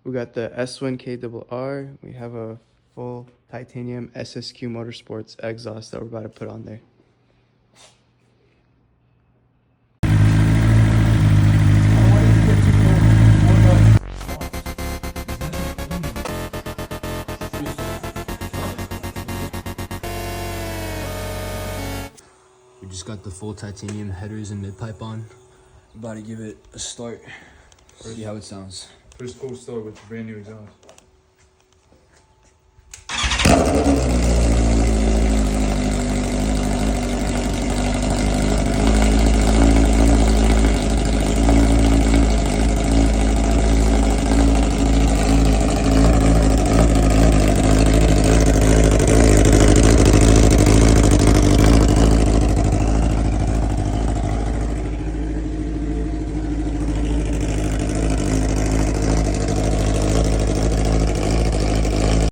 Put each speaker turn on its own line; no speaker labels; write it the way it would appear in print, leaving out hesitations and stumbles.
We got the S1000RR. We have a full titanium SSQ Motorsports exhaust that we're about to put on there.
We just got the full titanium headers and mid-pipe on. About to give it a start, see how it sounds.
First cold start with brand new exhaust.